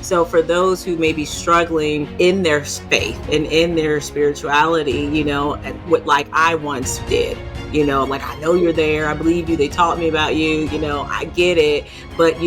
So for those who may be struggling in their faith and in their spirituality, what like I once did, like, I know you're there. I believe you. They taught me about you. I get it. But,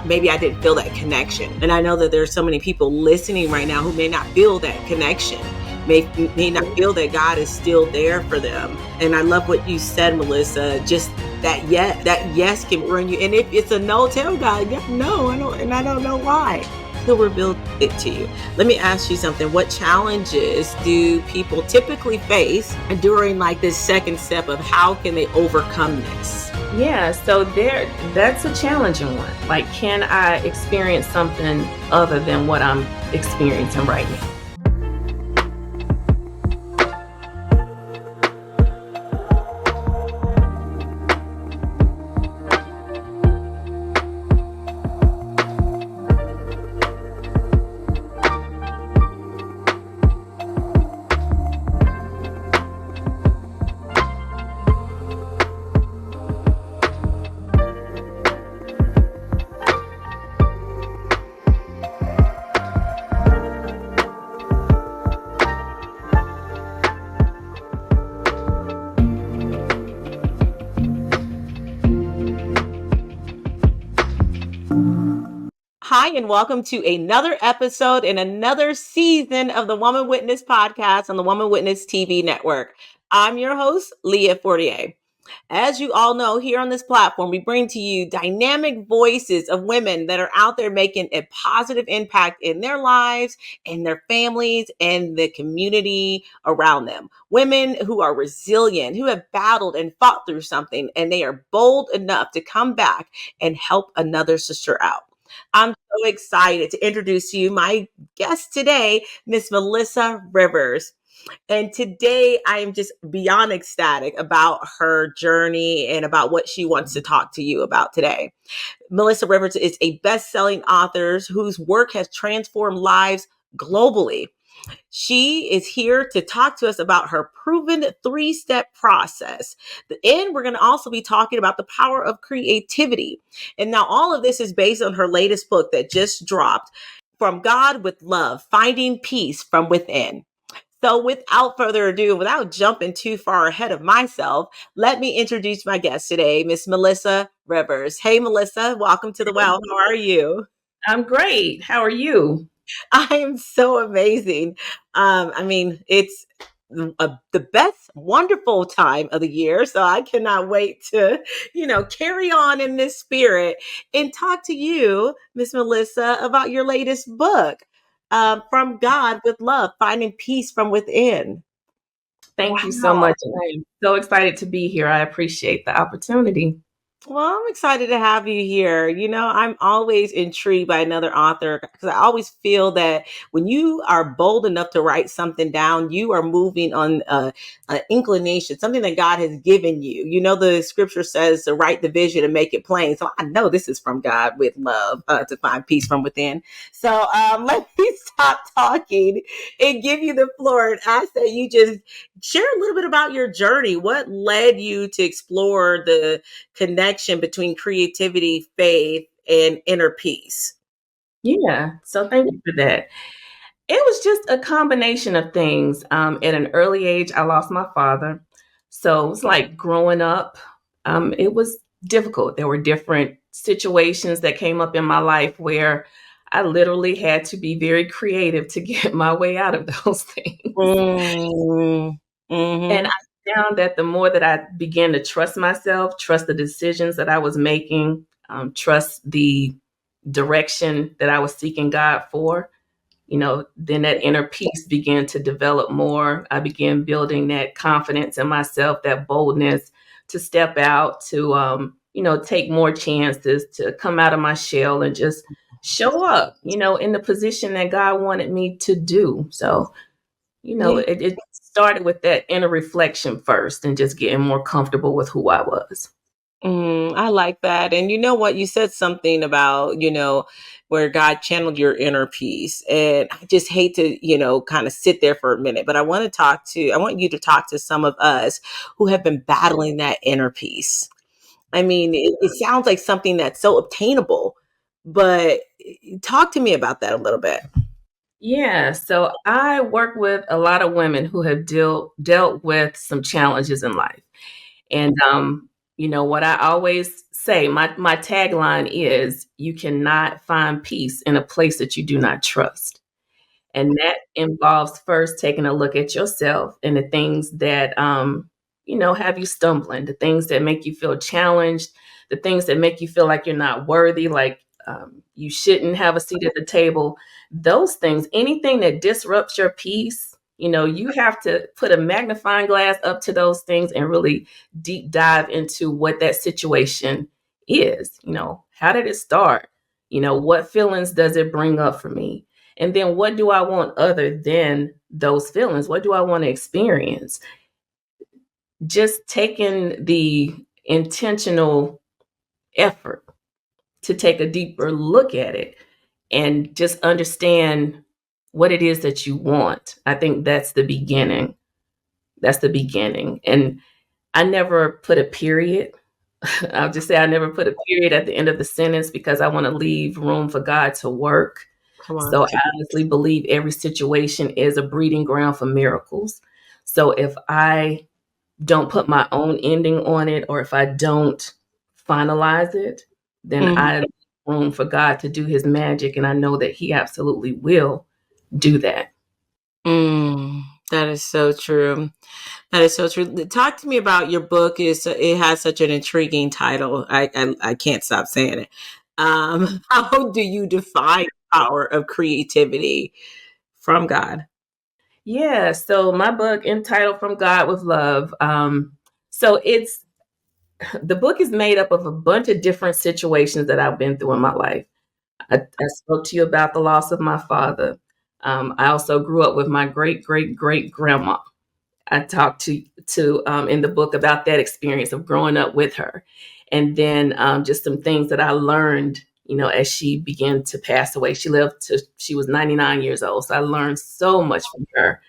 maybe I didn't feel that connection. And I know that there's so many people listening right now who may not feel that connection, may not feel that God is still there for them. And I love what you said, Melissa, just that yes can bring you. And if it's a no, tell God, no, I don't know why. He'll reveal it to you. Let me ask you something. What challenges do people typically face during like this second step of how can they overcome this? Yeah, so that's a challenging one. Like, can I experience something other than what I'm experiencing right now? Hi, and welcome to another episode in another season of the Woman Witness podcast on the Woman Witness TV network. I'm your host, Leah Fortier. As you all know, here on this platform, we bring to you dynamic voices of women that are out there making a positive impact in their lives, in their families, and the community around them. Women who are resilient, who have battled and fought through something, and they are bold enough to come back and help another sister out. I'm so excited to introduce to you my guest today, Miss Melissa Rivers. And today I am just beyond ecstatic about her journey and about what she wants to talk to you about today. Melissa Rivers is a best-selling author whose work has transformed lives globally. She is here to talk to us about her proven 3-step process. And we're going to also be talking about the power of creativity. And now all of this is based on her latest book that just dropped, From God with Love, Finding Peace from Within. So without further ado, without jumping too far ahead of myself, let me introduce my guest today, Miss Melissa Rivers. Hey, Melissa, welcome to the Well. How are you? I'm great. How are you? I am so amazing. It's the best, wonderful time of the year. So I cannot wait to, carry on in this spirit and talk to you, Miss Melissa, about your latest book, From God with Love, Finding Peace from Within. Thank you so much. I'm so excited to be here. I appreciate the opportunity. Well, I'm excited to have you here. I'm always intrigued by another author because I always feel that when you are bold enough to write something down, you are moving on an inclination, something that God has given you. The scripture says to write the vision and make it plain. So I know this is from God with love to find peace from within. So let me stop talking and give you the floor and ask that you just share a little bit about your journey. What led you to explore the connection between creativity, faith, and inner peace? Yeah. So thank you for that. It was just a combination of things. At an early age, I lost my father. So it's like growing up, it was difficult. There were different situations that came up in my life where I literally had to be very creative to get my way out of those things. Mm, And mhm. I found that the more that I began to trust myself, trust the decisions that I was making, trust the direction that I was seeking God for, then that inner peace began to develop more. I began building that confidence in myself, that boldness to step out, to, take more chances, to come out of my shell and just show up, in the position that God wanted me to do. So, Yeah. it started with that inner reflection first and just getting more comfortable with who I was. I like that. And you know what? You said something about, where God channeled your inner peace. And I just hate to, kind of sit there for a minute, but I want you to talk to some of us who have been battling that inner peace. I mean, it sounds like something that's so obtainable, but talk to me about that a little bit. Yeah, so I work with a lot of women who have dealt with some challenges in life. And what I always say, my tagline is you cannot find peace in a place that you do not trust. And that involves first taking a look at yourself and the things that, have you stumbling, the things that make you feel challenged, the things that make you feel like you're not worthy, like you shouldn't have a seat at the table. Those things, anything that disrupts your peace, you have to put a magnifying glass up to those things and really deep dive into what that situation is. How did it start? What feelings does it bring up for me? And then what do I want other than those feelings? What do I want to experience? Just taking the intentional effort to take a deeper look at it and just understand what it is that you want. I think that's the beginning. That's the beginning. And I never put a period. I'll just say I never put a period at the end of the sentence because I want to leave room for God to work. Come on. So I honestly believe every situation is a breeding ground for miracles. So if I don't put my own ending on it, or if I don't finalize it, then I leave room for God to do his magic. And I know that he absolutely will do that. That is so true. That is so true. Talk to me about your book. It has such an intriguing title. I can't stop saying it. How do you define the power of creativity from God? Yeah. So my book entitled From God with Love. So it's the book is made up of a bunch of different situations that I've been through in my life. I spoke to you about the loss of my father. I also grew up with my great great great grandma. I talked to in the book about that experience of growing up with her, and then just some things that I learned, as she began to pass away. She was 99 years old, so I learned so much from her.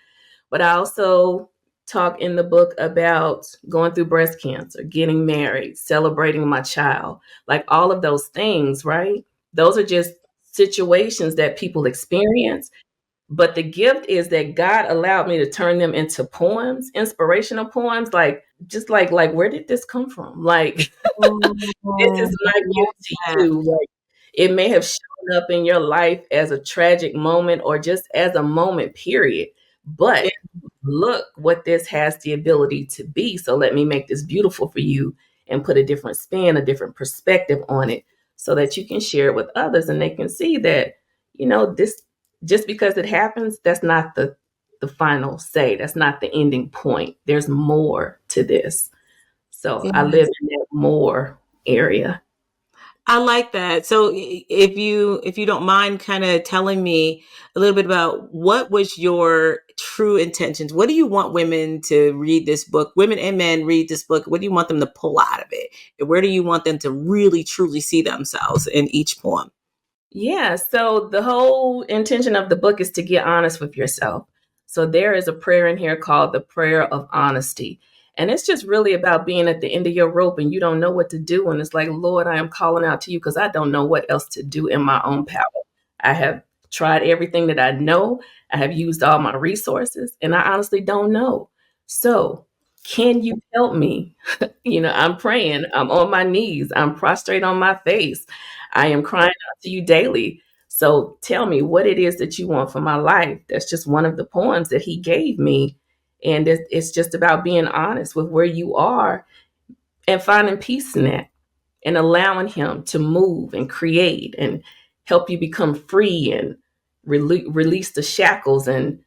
But I also talk in the book about going through breast cancer, getting married, celebrating my child, like all of those things, right? Those are just situations that people experience. But the gift is that God allowed me to turn them into poems, inspirational poems, like just like where did this come from? Like this Oh, is my I love gift to that. you. Like it may have shown up in your life as a tragic moment or just as a moment, period. Yeah. But look what this has the ability to be. So let me make this beautiful for you and put a different spin, a different perspective on it so that you can share it with others and they can see that, this just because it happens, that's not the final say. That's not the ending point. There's more to this. So I live Yes. in that more area. I like that. So if you don't mind kind of telling me a little bit about what was your true intentions? What do you want women to read this book? Women and men read this book. What do you want them to pull out of it? And where do you want them to really truly see themselves in each poem? Yeah, so the whole intention of the book is to get honest with yourself. So there is a prayer in here called the prayer of honesty. And it's just really about being at the end of your rope and you don't know what to do. And it's like, Lord, I am calling out to you because I don't know what else to do in my own power. I have tried everything that I know, I have used all my resources, and I honestly don't know. So, can you help me? I'm praying, I'm on my knees, I'm prostrate on my face. I am crying out to you daily. So tell me what it is that you want for my life. That's just one of the poems that he gave me. And it's just about being honest with where you are and finding peace in that and allowing him to move and create and help you become free and release the shackles and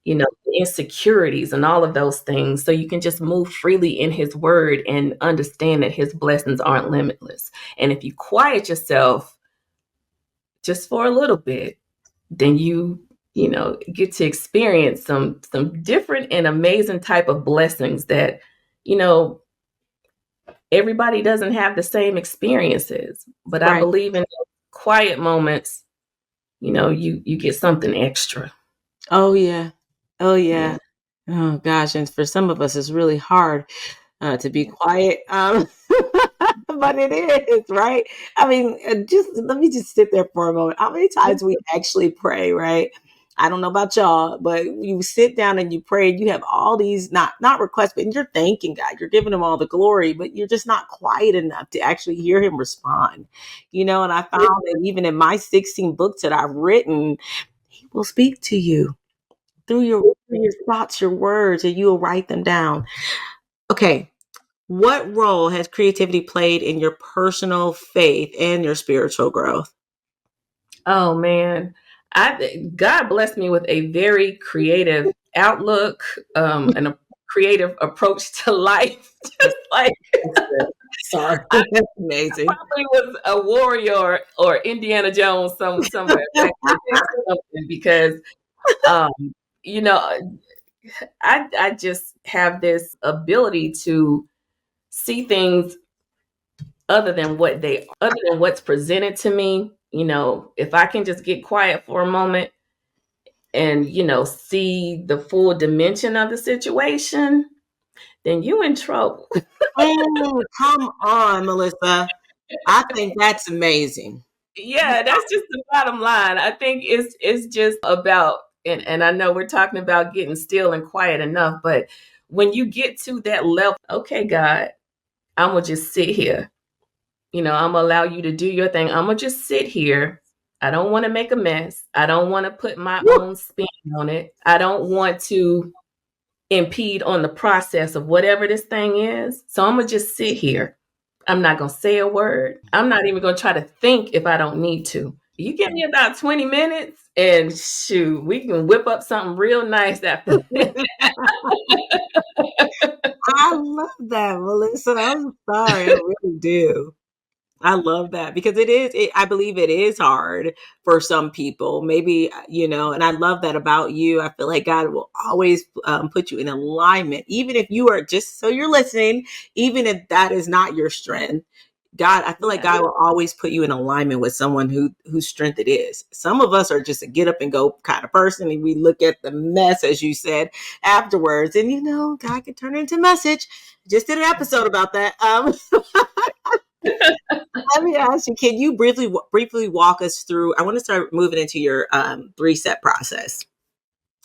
the insecurities and all of those things so you can just move freely in his word and understand that his blessings aren't limitless. And if you quiet yourself just for a little bit, then you get to experience some different and amazing type of blessings that you know everybody doesn't have the same experiences. But I Right. believe in those quiet moments, you get something extra. Oh yeah. Oh Yeah. yeah. Oh gosh, and for some of us, it's really hard to be quiet. but it is, right? I mean, just let me just sit there for a moment. How many times we actually pray, right? I don't know about y'all, but you sit down and you pray, and you have all these not requests, but you're thanking God, you're giving him all the glory, but you're just not quiet enough to actually hear him respond. And I found that even in my 16 books that I've written, he will speak to you through your thoughts, your words, and you'll write them down. Okay. What role has creativity played in your personal faith and your spiritual growth? Oh man, God blessed me with a very creative outlook, and a creative approach to life. Just like Sorry. I That's amazing. probably was a warrior or Indiana Jones somewhere back in the day or something, because um, you know, I just have this ability to see things other than what's presented to me. If I can just get quiet for a moment and see the full dimension of the situation, then you in trouble. Oh, come on, Melissa. I think that's amazing. Yeah, that's just the bottom line. I think it's just about, and I know we're talking about getting still and quiet enough, but when you get to that level, okay, God, I'm gonna just sit here. I'm gonna allow you to do your thing. I'm gonna just sit here. I don't want to make a mess. I don't want to put my Woo. own spin on it. I don't want to impede on the process of whatever this thing is. So I'm gonna just sit here. I'm not gonna say a word. I'm not even gonna try to think if I don't need to. You give me about 20 minutes and shoot, we can whip up something real nice after that. I love that, Melissa. I'm sorry. I really do. I love that because I believe it is hard for some people. Maybe, and I love that about you. I feel like God will always put you in alignment, even if you are just so you're listening, even if that is not your strength. I feel like Yeah. God will always put you in alignment with someone whose strength it is. Some of us are just a get up and go kind of person, and we look at the mess, as you said, afterwards, and God can turn it into a message. Just did an episode about that. Let me ask you, can you briefly walk us through? I want to start moving into your 3-step process.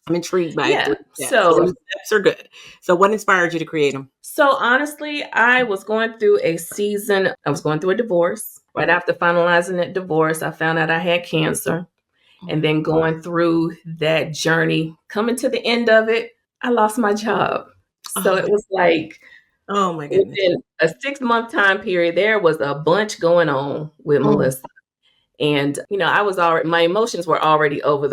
I'm intrigued by Yeah. 3 steps. 3 steps are good. So what inspired you to create them? So honestly, I was going through a season. I was going through a divorce. Right after finalizing that divorce, I found out I had cancer. And then going through that journey, coming to the end of it, I lost my job. So Oh, it was like oh my goodness. within a 6-month time period, there was a bunch going on with Mm, Melissa. And I was already, my emotions were already all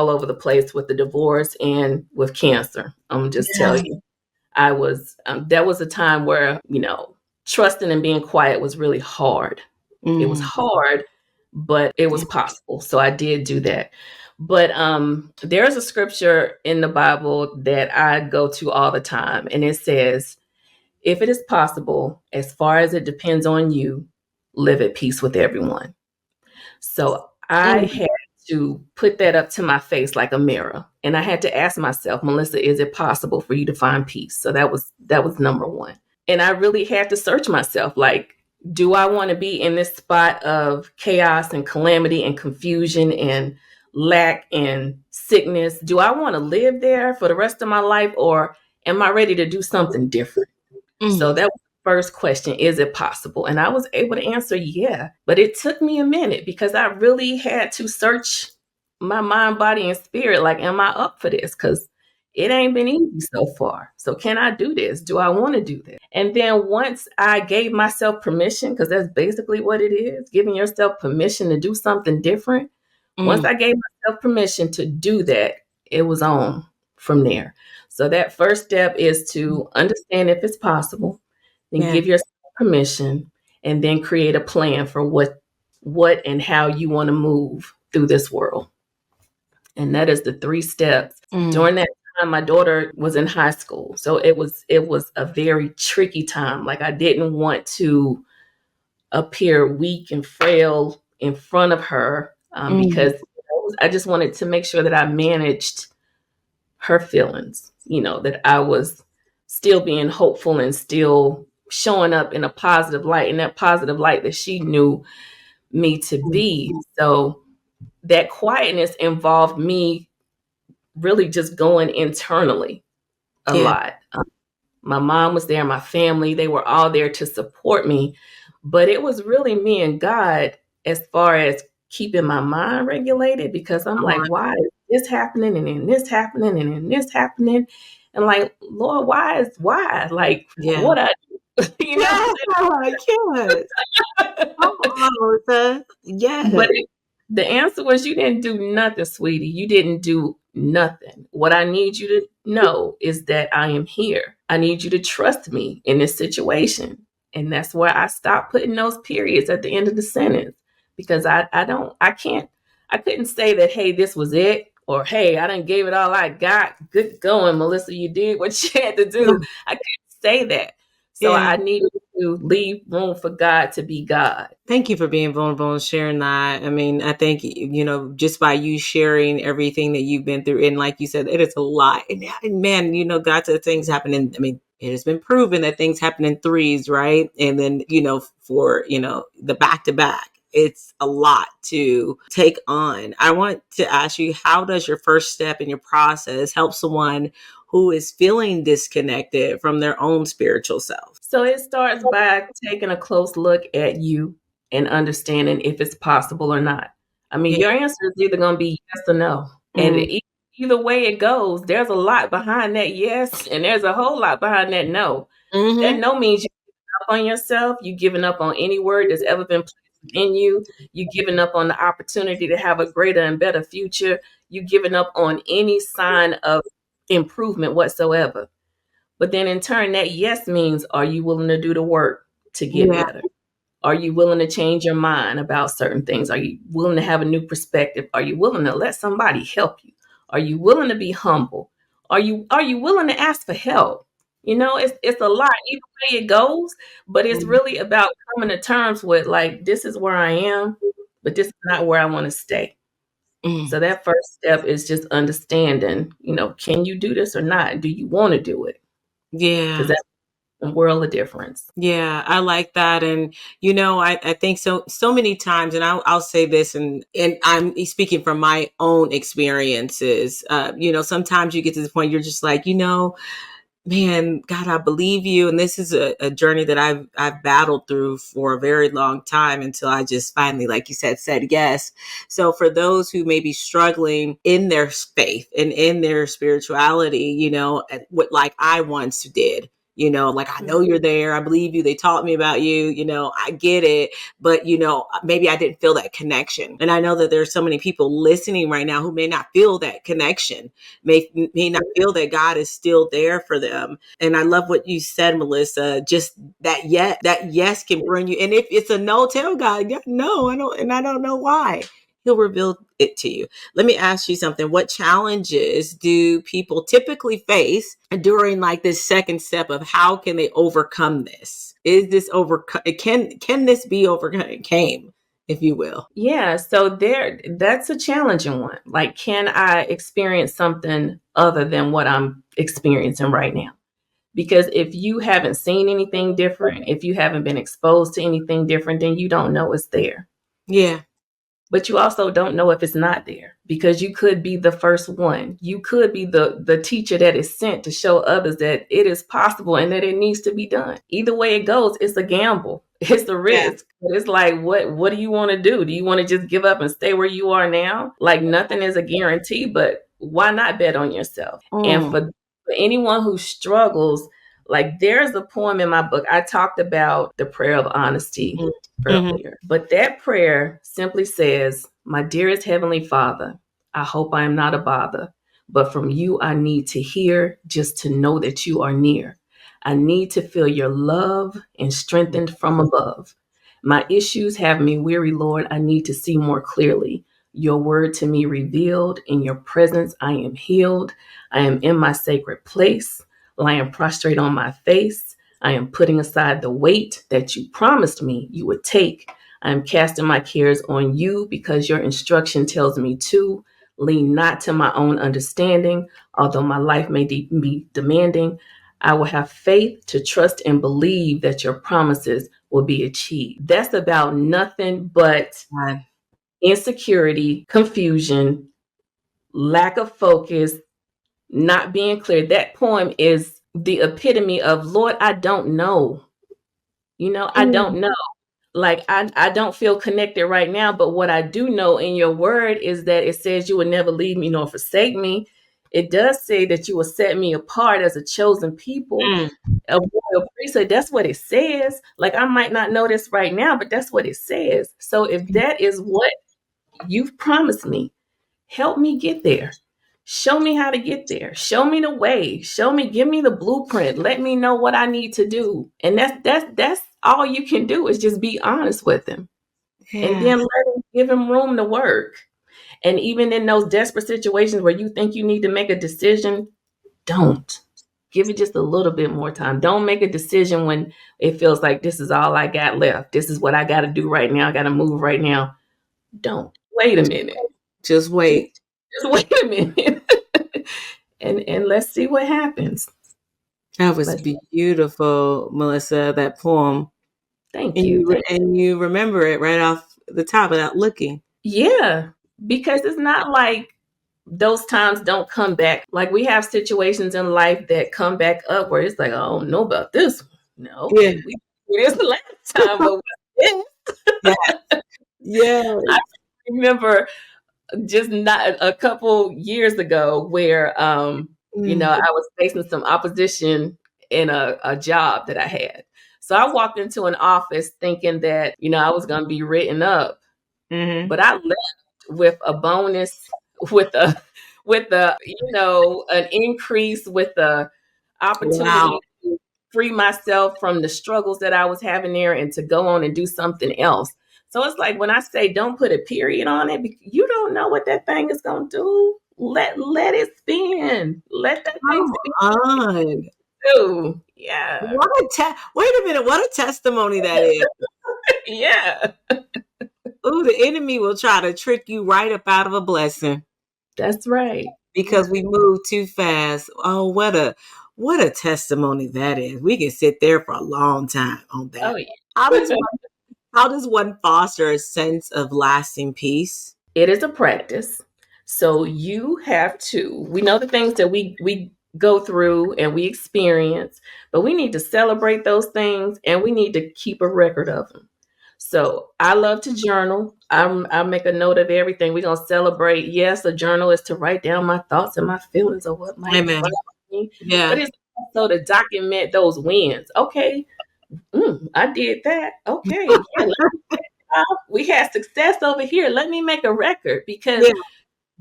over the place with the divorce and with cancer. I'm just tell yeah. you, I was that was a time where trusting and being quiet was really hard. It was Mm, hard, but it was yeah. possible. So I did do that. But there's a scripture in the Bible that I go to all the time, and it says, "If it is possible, as far as it depends on you, live at peace with everyone." So I Mm, had to put that up to my face like a mirror, and I had to ask myself, Melissa, is it possible for you to find peace? So that was number one. And I really had to search myself, like, do I want to be in this spot of chaos and calamity and confusion and lack and sickness? Do I want to live there for the rest of my life, or am I ready to do something different? So mm, that was the first question, is it possible? And I was able to answer yeah, but it took me a minute because I really had to search my mind, body, and spirit. Like, am I up for this? Because it ain't been easy so far. So can I do this? Do I want to do this? And then once I gave myself permission, because that's basically what it is, giving yourself permission to do something different. Once mm, I gave myself permission to do that, it was on from there. So that first step is to understand if it's possible, then yeah. give yourself permission, and then create a plan for what and how you want to move through this world. And that is the 3 steps. Mm, During that time, my daughter was in high school. So it was a very tricky time. Like, I didn't want to appear weak and frail in front of her, mm, because I just wanted to make sure that I managed her feelings, that I was still being hopeful and still showing up in a positive light, in that positive light that she knew me to be. So that quietness involved me really just going internally a Yeah. lot. My mom was there, my family, they were all there to support me. But it was really me and God as far as keeping my mind regulated, because I'm like, why is this happening? And then this happening and then this happening. And like, Lord, why? Like, Yeah. what I do? You know? Yes. Come on, Melissa. Yes. But the answer was, you didn't do nothing, sweetie. You didn't do nothing. What I need you to know is that I am here. I need you to trust me in this situation. And that's where I stopped putting those periods at the end of the sentence, because I couldn't say that, hey, this was it. Or, hey, I done gave it all I got. Good going, Melissa. You did what you had to do. I couldn't say that. So Yeah. I needed to leave room for God to be God. Thank you for being vulnerable and sharing that. I mean, I think, just by you sharing everything that you've been through, and like you said, it is a lot. And man, God said things happen in, I mean, it has been proven that things happen in threes, right? And then, for, the back to back, it's a lot to take on. I want to ask you, how does your first step in your process help someone who is feeling disconnected from their own spiritual self? So it starts by taking a close look at you and understanding if it's possible or not. I mean, Yeah. your answer is either going to be yes or no. And either way it goes, there's a lot behind that yes, and there's a whole lot behind that no. That no means you're giving up on yourself. You're giving up on any word that's ever been placed within you. You're giving up on the opportunity to have a greater and better future. You're giving up on any sign of improvement whatsoever. But then in turn, that yes means, are you willing to do the work to get Yeah. better? Are you willing to change your mind about certain things? Are you willing to have a new perspective? Are you willing to let somebody help you? Are you willing to be humble? Are you willing to ask for help? It's a lot either way it goes, but it's really about coming to terms with, like, this is where I am, but this is not where I want to stay. Mm. So that first step is just understanding, can you do this or not? Do you want to do it? Because Yeah. that's a world of difference. Yeah, I like that. And, I think so many times, and I'll say this, and I'm speaking from my own experiences. Sometimes you get to the point you're just like, man, God, I believe you. And this is a journey that I've battled through for a very long time until I just finally, like you said yes. So for those who may be struggling in their faith and in their spirituality, what like I once did, like, I know you're there. I believe you. They taught me about you. I get it. But, maybe I didn't feel that connection. And I know that there's so many people listening right now who may not feel that connection, may not feel that God is still there for them. And I love what you said, Melissa, just that yes can bring you. And if it's a no, tell God, no, I don't know why. He'll reveal it to you. Let me ask you something. What challenges do people typically face during like this second step of how can they overcome this? Is this overcome? Can this be overcame, if you will? Yeah, so that's a challenging one. Like, can I experience something other than what I'm experiencing right now? Because if you haven't seen anything different, if you haven't been exposed to anything different, then you don't know it's there. Yeah. But you also don't know if it's not there, because you could be the first one. You could be the teacher that is sent to show others that it is possible and that it needs to be done. Either way it goes, it's a gamble. It's a risk. It's like, what do you want to do? Do you want to just give up and stay where you are now? Like, nothing is a guarantee, but why not bet on yourself? And for anyone who struggles, like, there's a poem in my book. I talked about the prayer of honesty earlier. But that prayer simply says, "My dearest Heavenly Father, I hope I am not a bother, but from you I need to hear, just to know that you are near. I need to feel your love and strengthened from above. My issues have me weary, Lord. I need to see more clearly. Your word to me revealed. In your presence I am healed. I am in my sacred place, lying prostrate on my face. I am putting aside the weight that you promised me you would take. I am casting my cares on you because your instruction tells me to. Lean not to my own understanding, although my life may be demanding. I will have faith to trust and believe that your promises will be achieved. That's about nothing but God. insecurity, confusion, lack of focus, not being clear. That poem is the epitome of, Lord, I don't know. I don't know. Like, I don't feel connected right now, but what I do know in your word is that it says you will never leave me nor forsake me. It does say that you will set me apart as a chosen people, Mm. a royal priesthood. That's what it says. Like, I might not know this right now, but that's what it says. So if that is what you've promised me, help me get there. Show me how to get there. Show me the way. Give me the blueprint. Let me know what I need to do. And that's all you can do, is just be honest with him. And Yeah. then give him room to work. And even in those desperate situations where you think you need to make a decision, don't. Give it just a little bit more time. Don't make a decision when it feels like this is all I got left. This is what I got to do right now. I got to move right now. Don't. Wait a minute. Just Just, wait. just wait a minute. and let's see what happens. That was Let's beautiful, Melissa, that poem. Thank And you. you remember it right off the top without looking. Yeah, because it's not like those times don't come back. Like, we have situations in life that come back up where it's like, I don't know about this one. No, Yeah. we did this last time, but Yeah. Yeah. I remember just not a couple years ago where Mm. I was facing some opposition in a job that I had. So I walked into an office thinking that, I was going to be written up, Mm-hmm. but I left with a bonus, with an increase, with the opportunity Wow. to free myself from the struggles that I was having there and to go on and do something else. So it's like, when I say don't put a period on it, you don't know what that thing is going to do. Let it spin. Let that thing Come spin on. too. Yeah. Wait a minute. What a testimony that is. Yeah. Ooh, the enemy will try to trick you right up out of a blessing That's right. because we move too fast. Oh, what a testimony that is. We can sit there for a long time on Oh, that. yeah. How does one foster a sense of lasting peace? It is a practice. So you have to, we know the things that we go through and we experience, but we need to celebrate those things and we need to keep a record of them. So I love to journal. I make a note of everything. We're gonna celebrate. Yes, a journal is to write down my thoughts and my feelings of what might Amen. bother me, but Yeah. it's also to document those wins. Okay, I did that. Okay, yeah, we had success over here. Let me make a record, because Yeah.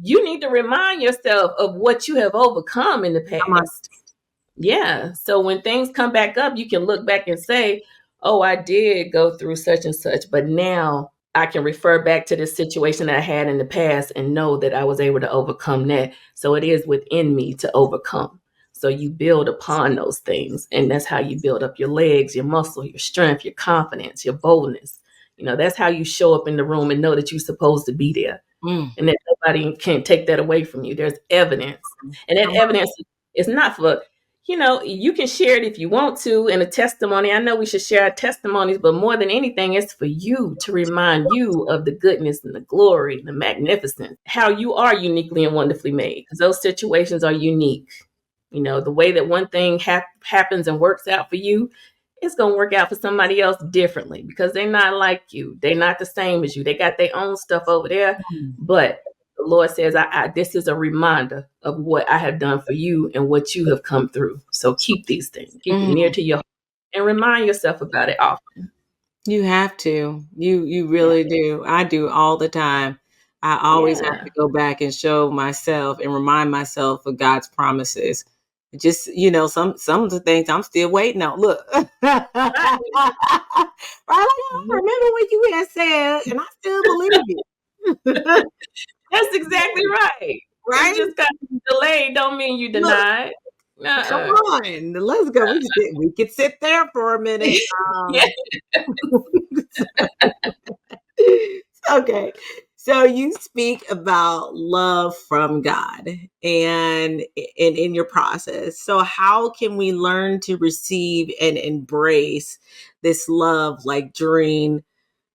you need to remind yourself of what you have overcome in the Come on. past. Yeah. So when things come back up, you can look back and say, oh, I did go through such and such, but now I can refer back to this situation that I had in the past and know that I was able to overcome that. So it is within me to overcome. So you build upon those things. And that's how you build up your legs, your muscle, your strength, your confidence, your boldness. That's how you show up in the room and know that you're supposed to be there, Mm. and that nobody can take that away from you. There's evidence. And that Come on. evidence is not for, you can share it if you want to in a testimony. I know we should share our testimonies, but more than anything, it's for you, to remind you of the goodness and the glory, the magnificence, how you are uniquely and wonderfully made, because those situations are unique. The way that one thing happens and works out for you, it's going to work out for somebody else differently, because they're not like you. They're not the same as you. They got their own stuff over there. But the Lord says, this is a reminder of what I have done for you and what you have come through. So keep these things, keep it near Mm. to your heart, and remind yourself about it often. You have to. You Yeah. really do. I do all the time. I always have Yeah. to go back and show myself and remind myself of God's promises. Just, some of the things I'm still waiting on. Look. Right? Right. Like, I remember what you had said, and I still believe it. That's exactly right. It's Right? just because it's delayed don't mean you Look, denied. come Uh-uh. on. Let's go. We could sit there for a minute. Yeah. Okay. So you speak about love from God and in your process. So how can we learn to receive and embrace this love like during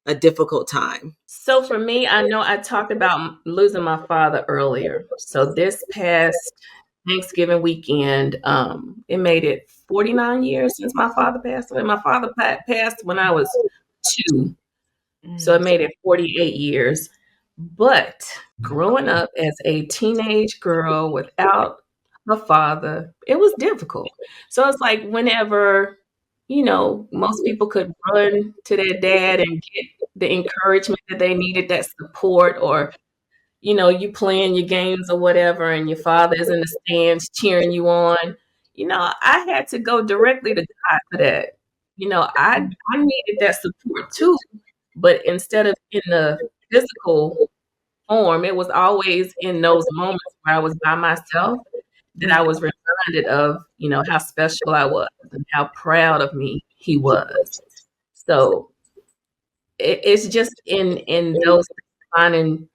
a difficult time? So for me, I know I talked about losing my father earlier. So this past Thanksgiving weekend, it made it 49 years since my father passed away. My father passed when I was 2. So it made it 48 years. But growing up as a teenage girl without a father, it was difficult. So it's like whenever, most people could run to their dad and get the encouragement that they needed, that support, or, you playing your games or whatever, and your father is in the stands cheering you on. I had to go directly to God for that. I needed that support too, but instead of in the physical form, it was always in those moments where I was by myself that I was reminded of, how special I was and how proud of me he was. So it's just in those finding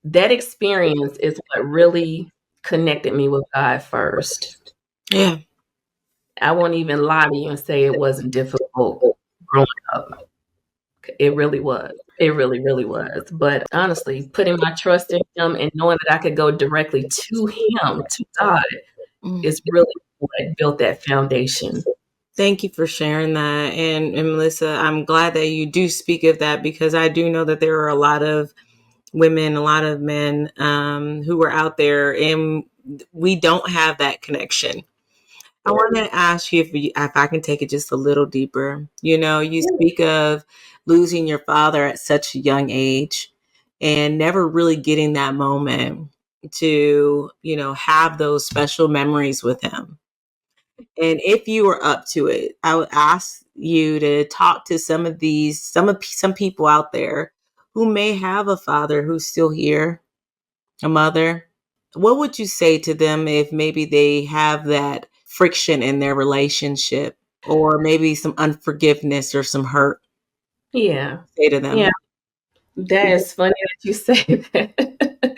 that experience is what really connected me with God first. Yeah. I won't even lie to you and say it wasn't difficult growing up. It really was. It really, really was. But honestly, putting my trust in him and knowing that I could go directly to him, to God, Mm. is really what built that foundation. Thank you for sharing that. And Melissa, I'm glad that you do speak of that because I do know that there are a lot of women, a lot of men who are out there and we don't have that connection. I want to ask you if I can take it just a little deeper. You speak of losing your father at such a young age and never really getting that moment to, have those special memories with him. And if you were up to it, I would ask you to talk to some people out there who may have a father who's still here, a mother. What would you say to them if maybe they have that friction in their relationship or maybe some unforgiveness or some hurt? Yeah. Say to them. Yeah. That is funny that you say that.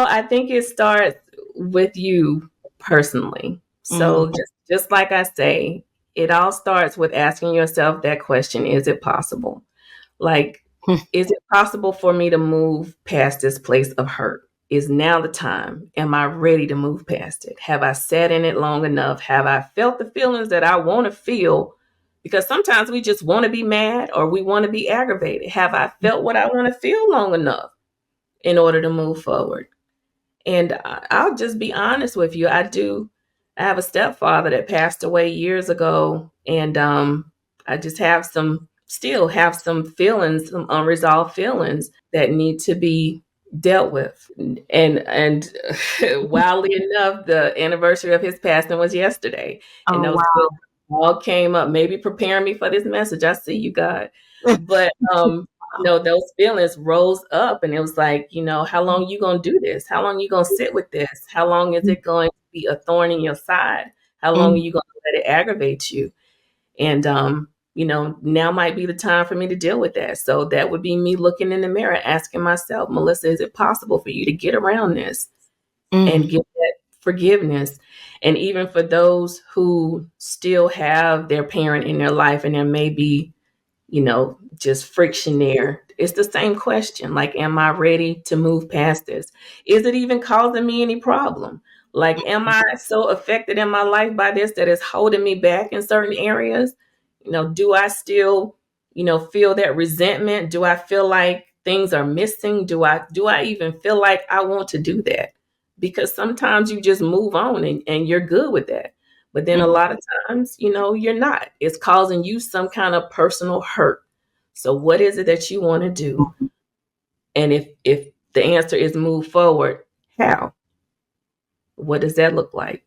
I think it starts with you personally. Mm. So just like I say, it all starts with asking yourself that question, is it possible? Like, is it possible for me to move past this place of hurt? Is now the time? Am I ready to move past it? Have I sat in it long enough? Have I felt the feelings that I want to feel? Because sometimes we just want to be mad or we want to be aggravated. Have I felt what I want to feel long enough in order to move forward? And I'll just be honest with you. I have a stepfather that passed away years ago. And I just still have some feelings, some unresolved feelings that need to be dealt with. And wildly enough, the anniversary of his passing was yesterday. And Oh those wow. feelings all came up, maybe preparing me for this message. I see you, God. But those feelings rose up and it was like, how long you gonna do this? How long you gonna sit with this? How long is it going to be a thorn in your side? How long are Mm, you gonna let it aggravate you? And now might be the time for me to deal with that. So that would be me looking in the mirror, asking myself, Melissa, is it possible for you to get around this and mm, get that forgiveness? And even for those who still have their parent in their life and there may be just friction there. It's the same question. Like, am I ready to move past this? Is it even causing me any problem? Like, am I so affected in my life by this that it's holding me back in certain areas? Do I still, feel that resentment? Do I feel like things are missing? Do I even feel like I want to do that? Because sometimes you just move on and you're good with that. But then a mm, lot of times, you're not. It's causing you some kind of personal hurt. So what is it that you want to do? And if the answer is move forward, how? What does that look like?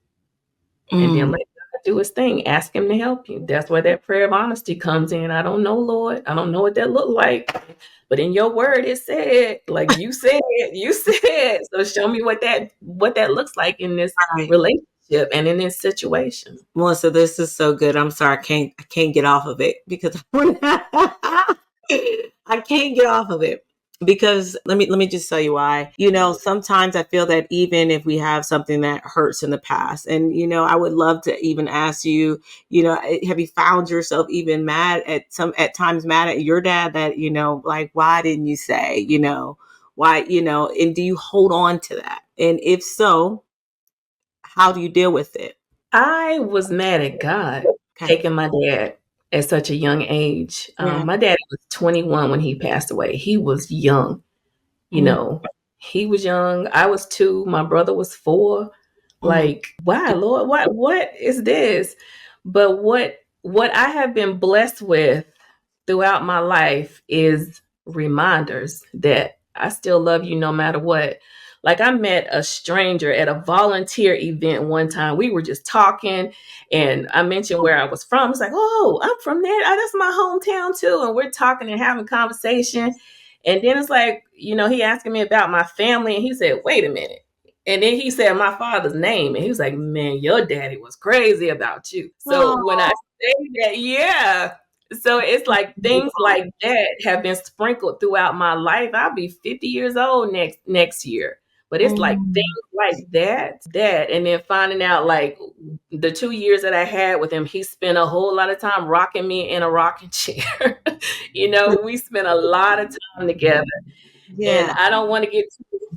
And then mm. let God do his thing. Ask him to help you. That's where that prayer of honesty comes in. I don't know, Lord. I don't know what that looked like. But in your word, it said, like you said. So show me what that looks like in this Right. relationship and in this situation. Melissa, this is so good. I'm sorry, I can't get off of it because I can't get off of it. Because let me just tell you why. Sometimes I feel that even if we have something that hurts in the past, and I would love to even ask you, have you found yourself even at times mad at your dad that, like, why didn't you say, why, and do you hold on to that? And if so, how do you deal with it? I was mad at God Okay. taking my dad at such a young age. Yeah. My dad was 21 when he passed away. He was young, you Mm, know. He was young. I was 2. My brother was 4. mm, Like, why, Lord? What is this? But what I have been blessed with throughout my life is reminders that I still love you no matter what. Like, I met a stranger at a volunteer event one time. We were just talking, and I mentioned where I was from. It's like, oh, I'm from there. Oh, that's my hometown too. And we're talking and having conversation. And then it's like, he asking me about my family, and he said, wait a minute. And then he said my father's name, and he was like, man, your daddy was crazy about you. So when I oh, say that, yeah. So it's like things like that have been sprinkled throughout my life. I'll be 50 years old next year. But it's like things mm, like that. And then finding out, like, the 2 years that I had with him, he spent a whole lot of time rocking me in a rocking chair. We spent a lot of time together. And yeah. I don't want to get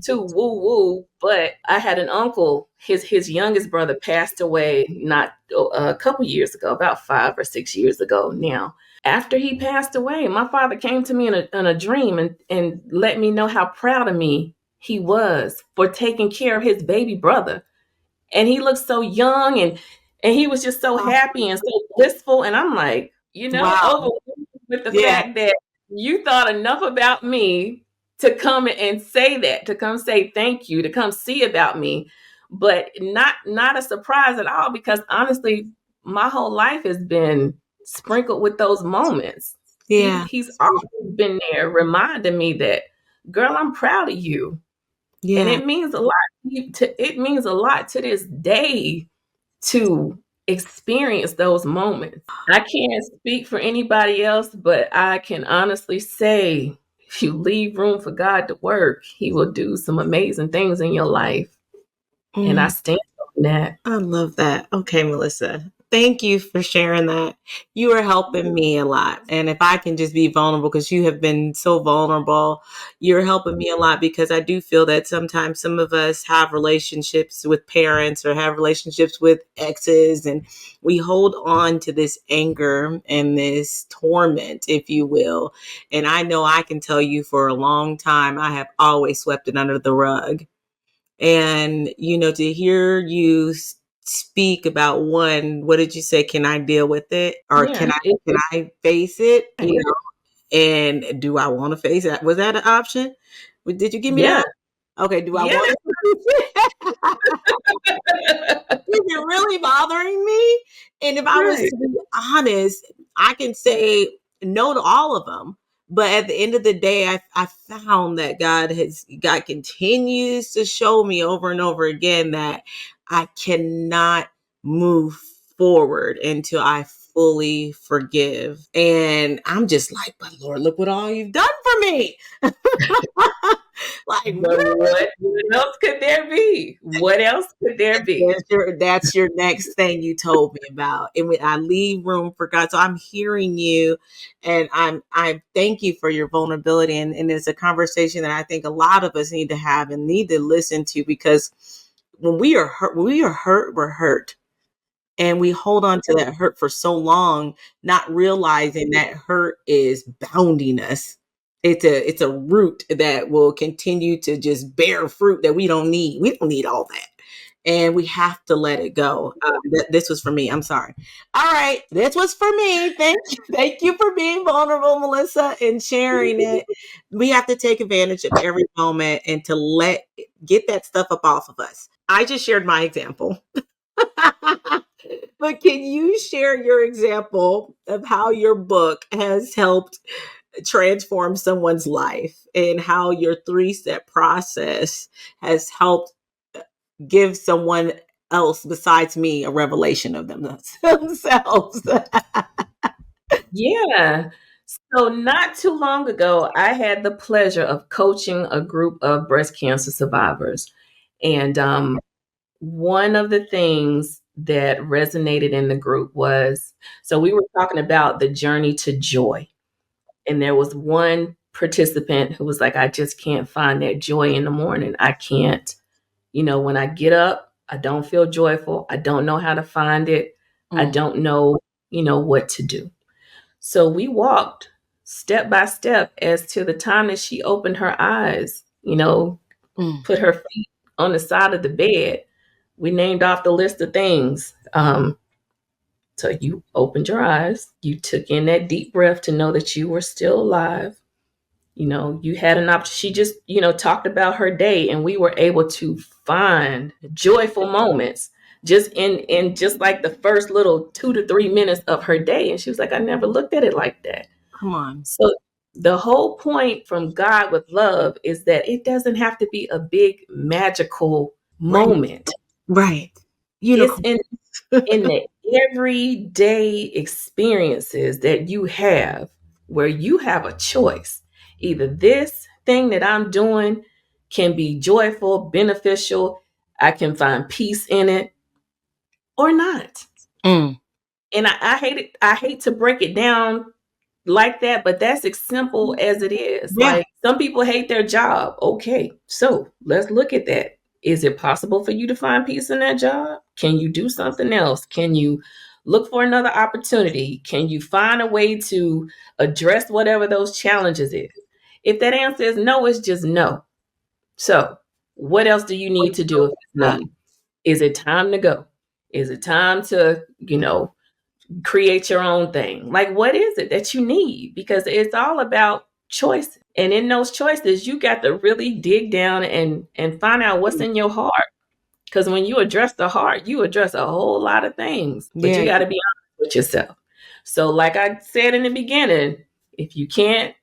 too woo woo, but I had an uncle. His youngest brother passed away not a couple years ago, about 5 or 6 years ago now. After he passed away, my father came to me in a dream and let me know how proud of me he was for taking care of his baby brother. And he looked so young, and he was just so happy and so blissful. And I'm like, Wow. overwhelmed with the Yeah. fact that you thought enough about me to come and say that, to come say thank you, to come see about me. But not a surprise at all, because honestly, my whole life has been sprinkled with those moments. He's Yeah. he's always been there reminding me that, girl, I'm proud of you. And Yeah. it means a lot. It means a lot to this day to experience those moments. I can't speak for anybody else, but I can honestly say, if you leave room for God to work, He will do some amazing things in your life. And I Mm. stand on that. I love that. Okay, Melissa. Thank you for sharing that. You are helping me a lot. And if I can just be vulnerable, because you have been so vulnerable, you're helping me a lot, because I do feel that sometimes some of us have relationships with parents or have relationships with exes, and we hold on to this anger and this torment, if you will. And I know I can tell you for a long time, I have always swept it under the rug. And to hear you speak about, one, what did you say, can I deal with it, or Yeah. can I face it, Yeah. and do I want to face it? Was that an option? Did you give me Yeah. that? Okay, do I Yeah. want to? Is it really bothering me? And if I was Right. to be honest, I can say no to all of them. But at the end of the day, I found that God continues to show me over and over again that I cannot move forward until I fully forgive. And I'm just like, but Lord, look what all you've done for me. Like, But what else could there be? What else could there be? that's your next thing you told me about. And when I leave room for God. So I'm hearing you, and I thank you for your vulnerability. And it's a conversation that I think a lot of us need to have and need to listen to, because when we are hurt, we're hurt. And we hold on to that hurt for so long, not realizing that hurt is bounding us. It's a root that will continue to just bear fruit that we don't need. We don't need all that, and we have to let it go. This was for me. I'm sorry. All right, this was for me. Thank you for being vulnerable, Melissa, and sharing it. We have to take advantage of every moment and to get that stuff up off of us. I just shared my example. But can you share your example of how your book has helped transform someone's life, and how your 3-step process has helped give someone else besides me a revelation of themselves? Yeah. So not too long ago, I had the pleasure of coaching a group of breast cancer survivors. And one of the things that resonated in the group was, so we were talking about the journey to joy. And there was one participant who was like, I just can't find that joy in the morning. I can't, when I get up, I don't feel joyful. I don't know how to find it. I don't know, what to do. So we walked step by step as to the time that she opened her eyes, put her feet on the side of the bed. We named off the list of things. So you opened your eyes, you took in that deep breath to know that you were still alive. You had an opportunity. She just, talked about her day, and we were able to find joyful moments just in just like the first little 2 to 3 minutes of her day. And she was like, I never looked at it like that. Come on. So the whole point from God with love is that it doesn't have to be a big magical moment. Right. It's in the everyday experiences that you have where you have a choice. Either this thing that I'm doing can be joyful, beneficial, I can find peace in it, or not. Mm. And I hate it. I hate to break it down like that, but that's as simple as it is. Yeah. Like, some people hate their job. Okay, so let's look at that. Is it possible for you to find peace in that job? Can you do something else? Can you look for another opportunity? Can you find a way to address whatever those challenges is? If that answer is no, it's just no. So what else do you need to do if it's no? Is it time to go? Is it time to, create your own thing? Like, what is it that you need? Because it's all about choice. And in those choices, you got to really dig down and find out what's in your heart. Because when you address the heart, you address a whole lot of things, but you got to be honest with yourself. So like I said in the beginning, if you can't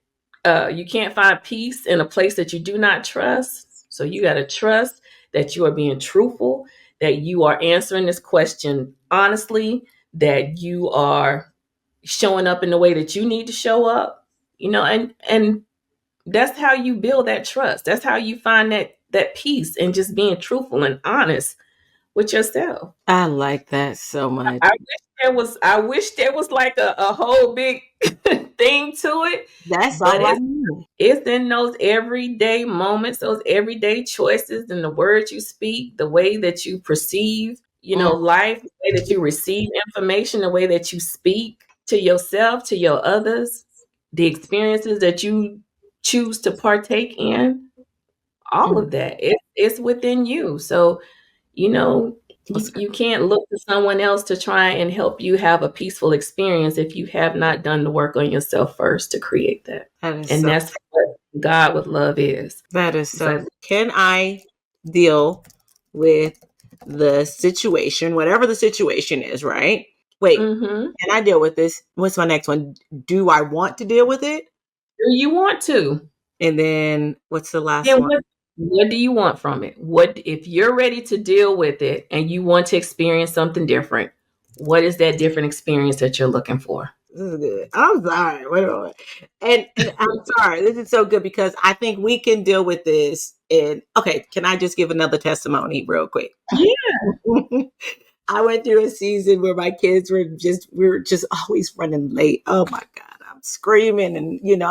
find peace in a place that you do not trust. So you got to trust that you are being truthful, that you are answering this question honestly, that you are showing up in the way that you need to show up, and that's how you build that trust. That's how you find that peace, and just being truthful and honest with yourself. I like that so much. I wish there was like a whole big thing to it. That's But all I know. it's in those everyday moments, those everyday choices, and the words you speak, the way that you perceive, life, the way that you receive information, the way that you speak to yourself, to your others, the experiences that you choose to partake in, all of that. It's within you. So, you can't look to someone else to try and help you have a peaceful experience if you have not done the work on yourself first to create that. And that's what God with love is. That is so. Can I deal with the situation, whatever the situation is, right? Wait, can I deal with this? What's my next one? Do I want to deal with it? Do you want to? And then what's the last one? What do you want from it? What if you're ready to deal with it and you want to experience something different? What is that different experience that you're looking for? This is good. I'm sorry. Wait a minute. And I'm sorry. This is so good because I think we can deal with this. And okay, can I just give another testimony real quick? Yeah. I went through a season where my kids we were just always running late. Oh my God. I'm screaming. And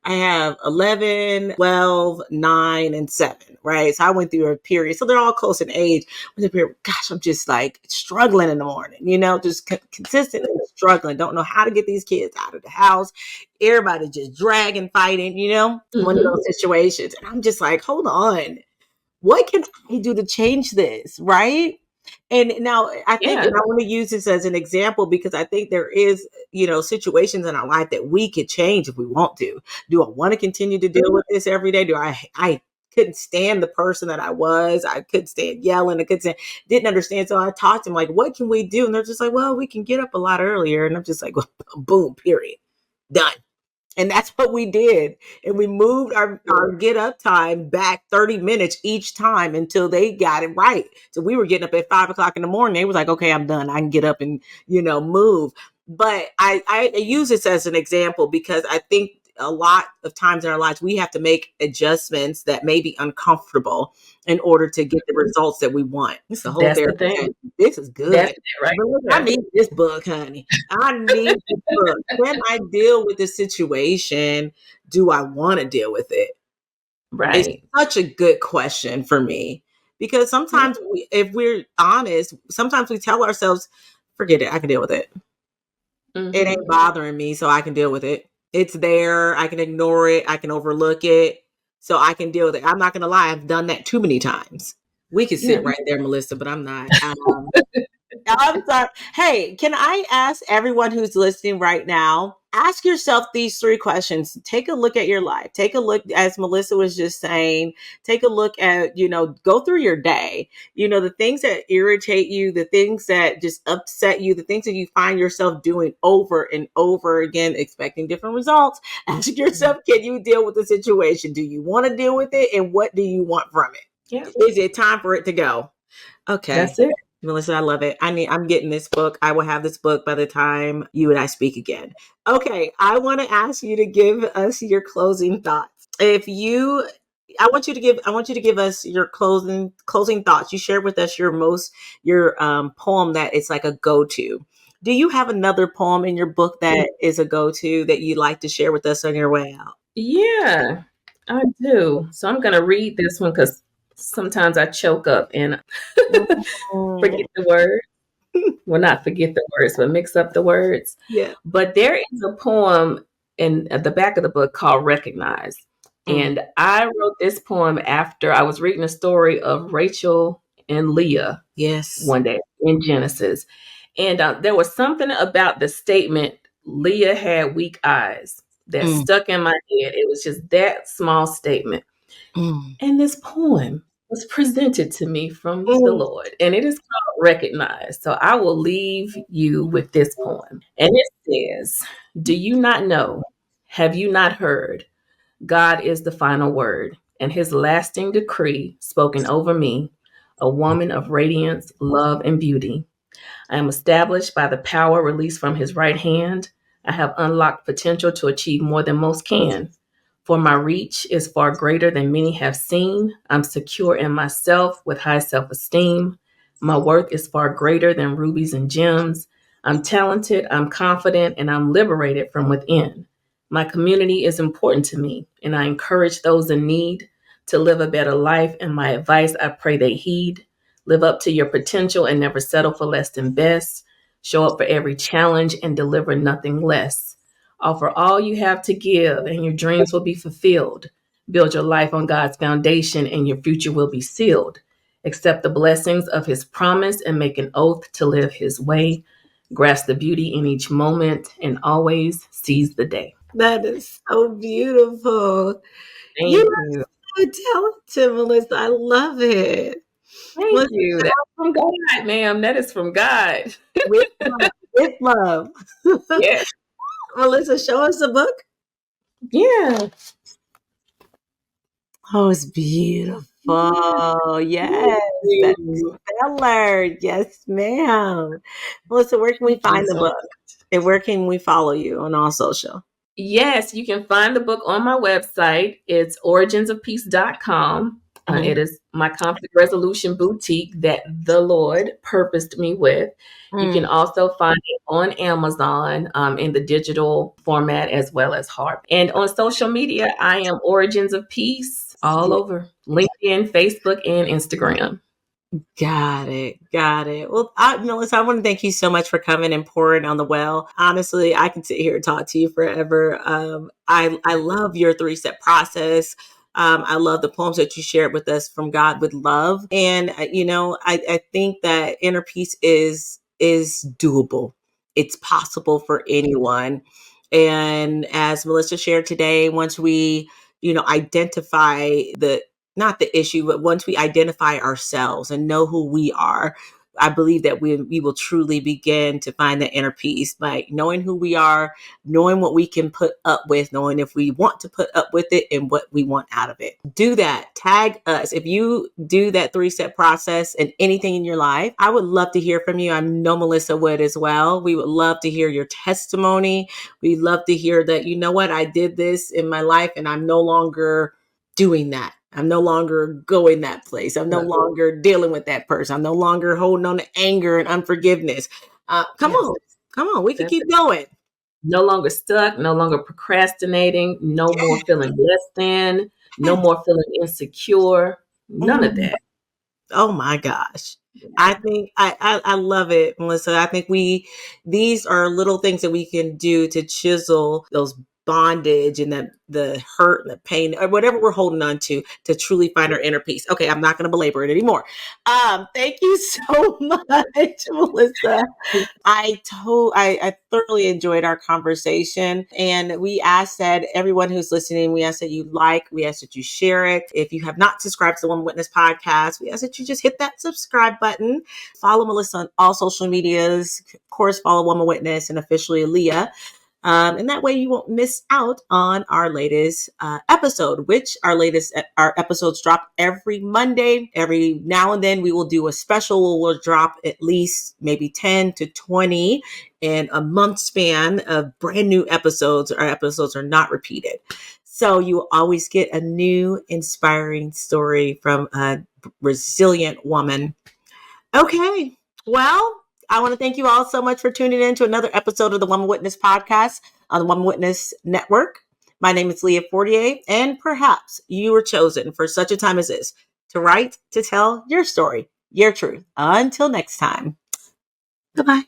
I have 11, 12, 9, and 7, right? So I went through a period. So they're all close in age. Gosh, I'm just like struggling in the morning, just consistently struggling. Don't know how to get these kids out of the house. Everybody just dragging, fighting, one of those situations. And I'm just like, hold on. What can I do to change this, right? And now I think, and I want to use this as an example because I think there is, situations in our life that we could change if we want to. Do I want to continue to deal with this every day? I couldn't stand the person that I was. I couldn't stand yelling. Didn't understand. So I talked to them like, what can we do? And they're just like, well, we can get up a lot earlier. And I'm just like, well, boom, period. Done. And that's what we did. And we moved our get up time back 30 minutes each time until they got it right. So we were getting up at 5 o'clock in the morning. They was like, okay, I'm done. I can get up and, move. But I use this as an example because I think a lot of times in our lives we have to make adjustments that may be uncomfortable in order to get the results that we want. It's the whole That's the therapy thing. session. This is That's good. it right I there. need this book, honey. I need this book. When I deal with the situation, do I want to deal with it? It's Right. such a good question for me because Yeah. sometimes if we're honest, sometimes we tell ourselves, forget it, I can deal with it. It Mm-hmm. ain't bothering me, so I can deal with it. It's there. I can ignore it. I can overlook it, so I can deal with it. I'm not gonna lie. I've done that too many times. We could Yeah. sit right there, Melissa, but I'm not. I'm sorry. Hey, can I ask everyone who's listening right now? Ask yourself these three questions. Take a look at your life. Take a look, as Melissa was just saying, take a look at, go through your day. The things that irritate you, the things that just upset you, the things that you find yourself doing over and over again, expecting different results. Ask yourself, can you deal with the situation? Do you want to deal with it? And what do you want from Yeah. it? Is it time for it to go? Okay. That's it. Melissa, I love it. I'm getting this book. I will have this book by the time you and I speak again. Okay, I want to ask you to give us your closing thoughts. I want you to give us your closing thoughts. You shared with us your poem that it's like a go-to. Do you have another poem in your book that is a go-to that you'd like to share with us on your way out? Yeah, I do. So I'm gonna read this one because sometimes I choke up and Mm. forget the word. Well, not forget the words, but mix up the words. Yeah. But there is a poem in at the back of the book called Recognize. Mm. And I wrote this poem after I was reading a story of Rachel and Leah Yes. one day in Genesis. And there was something about the statement, Leah had weak eyes, that Mm. stuck in my head. It was just that small statement. Mm. And this poem was presented to me from the Mm. Lord, and it is called Recognize. So I will leave you with this poem. And it says, do you not know? Have you not heard? God is the final word, and his lasting decree spoken over me, a woman of radiance, love, and beauty. I am established by the power released from his right hand. I have unlocked potential to achieve more than most can. For my reach is far greater than many have seen. I'm secure in myself with high self esteem. My worth is far greater than rubies and gems. I'm talented, I'm confident, and I'm liberated from within. My community is important to me, and I encourage those in need to live a better life. And my advice, I pray they heed. Live up to your potential and never settle for less than best. Show up for every challenge and deliver nothing less. Offer all you have to give, and your dreams will be fulfilled. Build your life on God's foundation, and your future will be sealed. Accept the blessings of his promise and make an oath to live his way. Grasp the beauty in each moment and always seize the day. That is so beautiful. You Thank you. are so talented, Melissa. I love it. Thank Melissa, you. That's from God, ma'am. That is from God. with love. With love. Yeah. Melissa, show us the book. Yeah. Oh, it's beautiful. Thank Yes, you. stellar. Yes, ma'am. Melissa, where can we Thank you find the so book? much. And where can we follow you on all social? Yes, you can find the book on my website. It's originsofpeace.com. Mhm. It is my conflict resolution boutique that the Lord purposed me with. You can Mm. also find it on Amazon in the digital format as well as hard. And on social media, I am Origins of Peace all over LinkedIn, Facebook, and Instagram. Got it. Got it. Well, Melissa, I want to thank you so much for coming and pouring on the well. Honestly, I can sit here and talk to you forever. I love your 3-step process. I love the poems that you shared with us from God with love. And, I think that inner peace is doable. It's possible for anyone. And as Melissa shared today, once we, identify the not the issue, but once we identify ourselves and know who we are, I believe that we will truly begin to find that inner peace by knowing who we are, knowing what we can put up with, knowing if we want to put up with it and what we want out of it. Do that. Tag us. If you do that 3-step process in anything in your life, I would love to hear from you. I know Melissa would as well. We would love to hear your testimony. We'd love to hear that, you know what, I did this in my life and I'm no longer doing that. I'm no longer going that place. I'm no longer dealing with that person. I'm no longer holding on to anger and unforgiveness. Come on. We can keep going. No longer stuck, no longer procrastinating, no more feeling less than, no more feeling insecure, none of that. Oh my gosh. I think I love it, Melissa. I think these are little things that we can do to chisel those bondage and the hurt and the pain or whatever we're holding on to truly find our inner peace. Okay, I'm not going to belabor it anymore. Thank you so much, Melissa. I thoroughly enjoyed our conversation, and we ask that everyone who's listening, we ask that we ask that you share it. If you have not subscribed to the Woman Witness podcast, we ask that you just hit that subscribe button. Follow Melissa on all social medias. Of course, follow Woman Witness and officially Aaliyah. And that way you won't miss out on our latest episode, which our episodes drop every Monday. Every now and then we will do a special. We'll drop at least maybe 10 to 20 in a month span of brand new episodes. Our episodes are not repeated. So you will always get a new inspiring story from a resilient woman. Okay. Well, I want to thank you all so much for tuning in to another episode of the Woman Witness podcast on the Woman Witness Network. My name is Leah Fortier, and perhaps you were chosen for such a time as this to write, to tell your story, your truth. Until next time. Bye-bye.